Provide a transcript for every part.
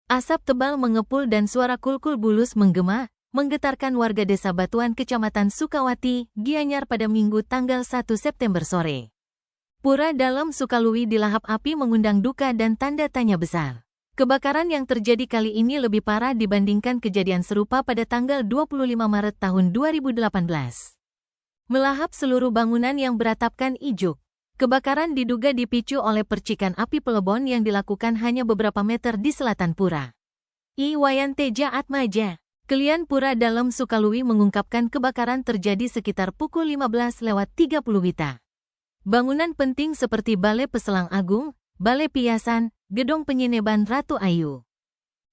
Asap tebal mengepul dan suara kulkul bulus menggema, menggetarkan warga Desa Batuan Kecamatan Sukawati, Gianyar pada Minggu tanggal 1 September sore. Pura dalam Sukaluwi dilahap api mengundang duka dan tanda tanya besar. Kebakaran yang terjadi kali ini lebih parah dibandingkan kejadian serupa pada tanggal 25 Maret tahun 2018. Melahap seluruh bangunan yang beratapkan ijuk. Kebakaran diduga dipicu oleh percikan api pelebon yang dilakukan hanya beberapa meter di selatan pura. Wayan Teja Atmaja, Kelian Pura dalam Sukaluwi mengungkapkan kebakaran terjadi sekitar pukul 15:30 WITA. Bangunan penting seperti Balai Peselang Agung, Balai Piasan, Gedung Penyineban Ratu Ayu,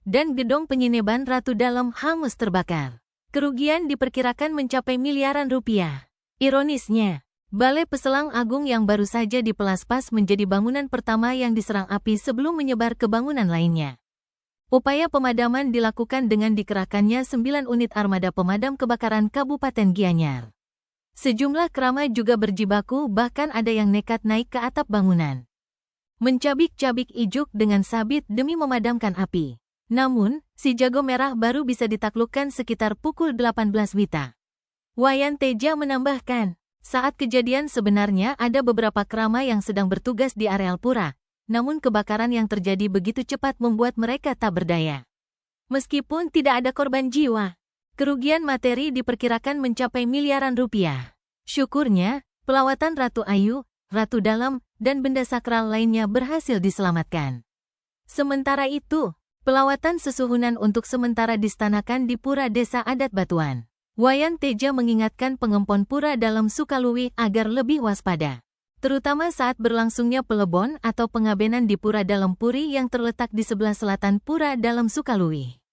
dan Gedung Penyineban Ratu Dalam hangus terbakar. Kerugian diperkirakan mencapai miliaran rupiah. Ironisnya, Balai Peselang Agung yang baru saja dipelaspas menjadi bangunan pertama yang diserang api sebelum menyebar ke bangunan lainnya. Upaya pemadaman dilakukan dengan dikerahkannya 9 unit armada pemadam kebakaran Kabupaten Gianyar. Sejumlah keramat juga berjibaku, bahkan ada yang nekat naik ke atap bangunan, mencabik-cabik ijuk dengan sabit demi memadamkan api. Namun, si jago merah baru bisa ditaklukkan sekitar pukul 18 WITA. Wayan Teja menambahkan, saat kejadian sebenarnya ada beberapa kerama yang sedang bertugas di areal pura, namun kebakaran yang terjadi begitu cepat membuat mereka tak berdaya. Meskipun tidak ada korban jiwa, kerugian materi diperkirakan mencapai miliaran rupiah. Syukurnya, pelawatan Ratu Ayu, Ratu Dalam, dan benda sakral lainnya berhasil diselamatkan. Sementara itu, pelawatan sesuhunan untuk sementara distanakan di Pura Desa Adat Batuan. Wayan Teja mengingatkan pengempon Pura dalam Sukaluwi agar lebih waspada, terutama saat berlangsungnya pelebon atau pengabenan di Pura Dalam Puri yang terletak di sebelah selatan Pura dalam Sukaluwi.